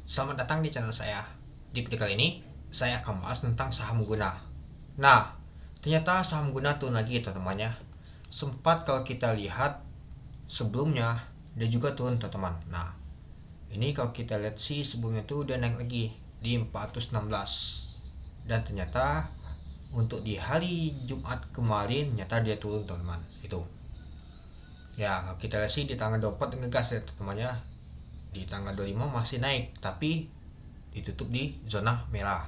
Selamat datang di channel saya. Di video kali ini, saya akan bahas tentang saham guna. Nah, ternyata saham guna turun lagi teman-teman ya. Sempat kalau kita lihat sebelumnya, dia juga turun teman-teman. Nah, ini kalau kita lihat sih sebelumnya tuh udah naik lagi di 416. Dan ternyata untuk di hari Jumat kemarin, ternyata dia turun teman-teman. Itu. Ya, kalau kita lihat sih di tanggal 24 ngegas ya teman-teman ya. Di tanggal 25 masih naik, tapi ditutup di zona merah.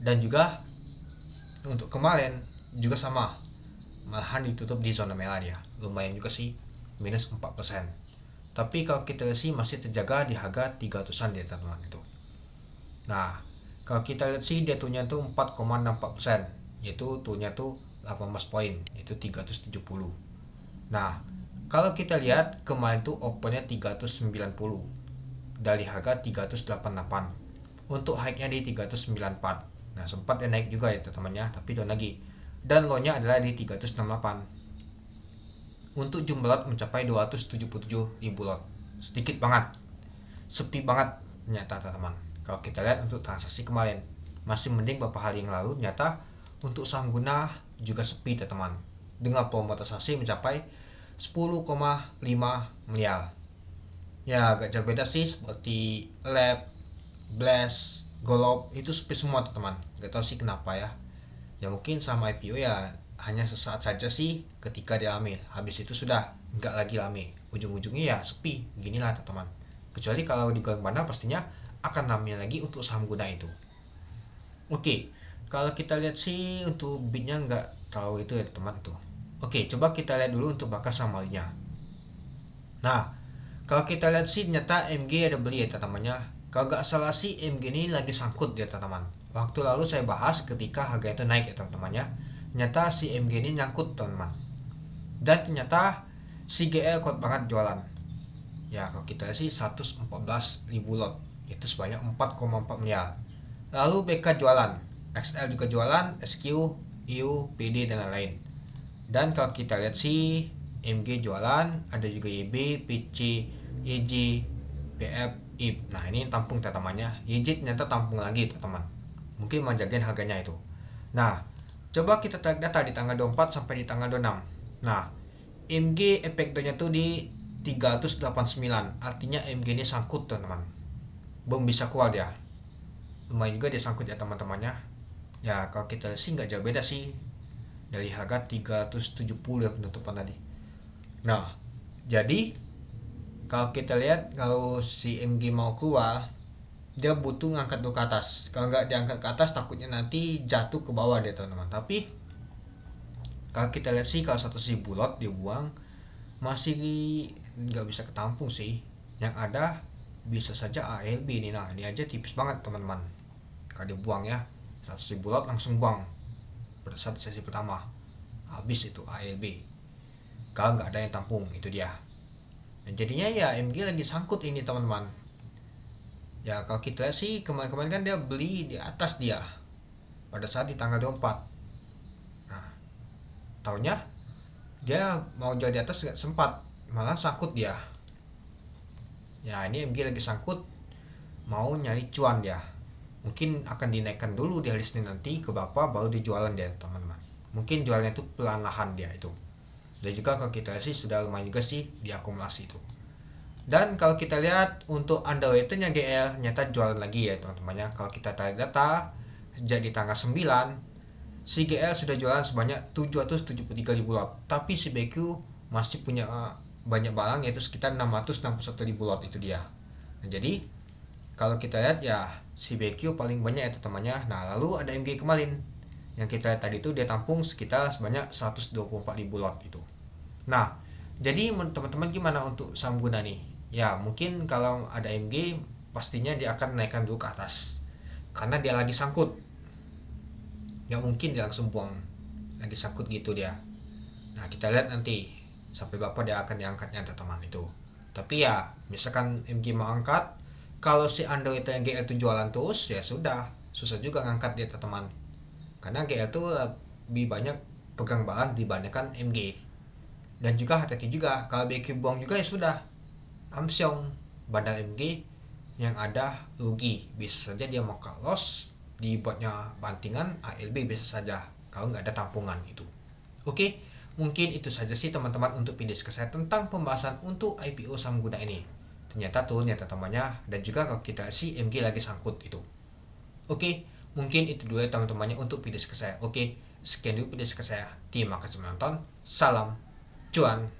Dan juga untuk kemarin juga sama, malahan ditutup di zona merah dia. Lumayan juga sih, minus 4%. Tapi kalau kita lihat sih masih terjaga di harga 300-an dia teman-teman itu. Nah, kalau kita lihat sih dia turunnya tuh 4,64%, yaitu turunnya tuh 18 poin, itu 370. Nah, kalau kita lihat kemarin tuh opennya 390 dari harga 388. Untuk high-nya di 394. Nah, sempat ya naik juga ya teman-teman ya, tapi turun lagi. Dan low-nya adalah di 368. Untuk jumlah lot mencapai 277.000 lot. Sedikit banget. Sepi banget ternyata teman-teman. Kalau kita lihat untuk transaksi kemarin, masih mending beberapa hari yang lalu ternyata untuk saham guna juga sepi teman-teman. Dengan volume transaksi mencapai 10,5 miliar. Ya agak jauh beda sih, seperti Lab, Blast, Golop itu sepi semua teman-teman. Gak tahu sih kenapa ya. Ya mungkin sama IPO ya hanya sesaat saja sih ketika dia rame. Habis itu sudah nggak lagi rame. Ujung-ujungnya ya sepi. Beginilah teman-teman. Kecuali kalau di goreng bandar pastinya akan rame lagi untuk saham guna itu. Oke, kalau kita lihat sih untuk bitnya nggak tahu itu ya teman tuh. Oke, coba kita lihat dulu untuk bakas samarinya. Nah, kalau kita lihat sih ternyata MG ada beli ya teman-temannya. Kalau nggak salah sih MG ini lagi sangkut ya teman-teman. Waktu lalu saya bahas ketika harga itu naik ya teman-temannya. Ternyata si MG ini nyangkut teman-teman. Dan ternyata si GL kuat banget jualan. Ya kalau kita lihat sih 114.000 lot. Itu sebanyak 4,4 miliar. Lalu BK jualan. XL juga jualan. SQ, EU, PD dan lain-lain. Dan kalau kita lihat sih MG jualan, ada juga YB, PC, YJ, PF, IP. Nah ini tampung teman-temannya. YJ ternyata tampung lagi teman-teman. Mungkin menjagain harganya itu. Nah, coba kita tarik data di tanggal 24 sampai di tanggal 26. Nah, MG efektornya tuh di 389. Artinya MG ini sangkut teman-teman. Belum bisa keluar dia. Lumayan juga dia sangkut ya teman-temannya. Ya kalau kita lihat sih nggak jauh beda sih dari harga 370 ya penutupan tadi. Nah, jadi kalau kita lihat kalau si MG mau keluar, dia butuh ngangkat dulu ke atas. Kalau nggak diangkat ke atas takutnya nanti jatuh ke bawah dia teman-teman. Tapi kalau kita lihat sih kalau satu si bulot dia buang masih nggak bisa ketampung sih. Yang ada bisa saja ALB ini. Nah ini aja tipis banget teman-teman. Kalau dia buang ya satu si bulot langsung buang pada saat sesi pertama. Habis itu ALB. Kalau nggak ada yang tampung itu dia. Dan jadinya ya MG lagi sangkut ini teman-teman. Ya kalau kita lihat sih kemarin-kemarin kan dia beli di atas dia pada saat di tanggal 24. Nah, taunya dia mau jual di atas nggak sempat, malah sangkut dia. Ya ini MG lagi sangkut, mau nyari cuan dia. Mungkin akan dinaikkan dulu di hari Senin nanti ke berapa baru dijualan dia teman-teman. Mungkin jualnya itu pelan-lahan dia itu. Dan juga kalau kita lihat sih sudah lumayan juga sih diakumulasi itu. Dan kalau kita lihat untuk underweight-nya GL nyata jualan lagi ya teman-temannya. Kalau kita tarik data sejak di tanggal 9, si GL sudah jualan sebanyak 773.000 lot. Tapi si BQ masih punya banyak barang yaitu sekitar 661.000 lot itu dia. Nah, jadi kalau kita lihat ya si BQ paling banyak ya teman-temannya. Nah, lalu ada MG kemarin yang kita lihat tadi itu dia tampung sekitar sebanyak 124.000 lot itu. Nah, jadi teman-teman gimana untuk saham guna nih? Ya mungkin kalau ada MG pastinya dia akan naikkan dulu ke atas karena dia lagi sangkut. Nggak mungkin dia langsung buang, lagi sangkut gitu dia. Nah kita lihat nanti sampai berapa dia akan diangkatnya teman-teman itu. Tapi ya misalkan MG mau angkat, kalau si Android yang GL itu jualan terus ya sudah susah juga ngangkat dia teman-teman. Karena GL itu lebih banyak pegang barang dibandingkan MG. Dan juga hati-hati juga kalau BQ buang juga ya sudah amsyong bandar MG yang ada rugi. Bisa saja dia mau loss, dibuatnya bantingan ALB bisa saja kalau nggak ada tampungan itu. Oke, mungkin itu saja sih teman-teman untuk video saya tentang pembahasan untuk IPO saham guna ini. Ternyata temannya, dan juga kalau kita si MG lagi sangkut itu. Oke, mungkin itu dulu ya teman-temannya untuk video saya. Oke, sekian dulu video saya. Terima kasih menonton. Salam cuan.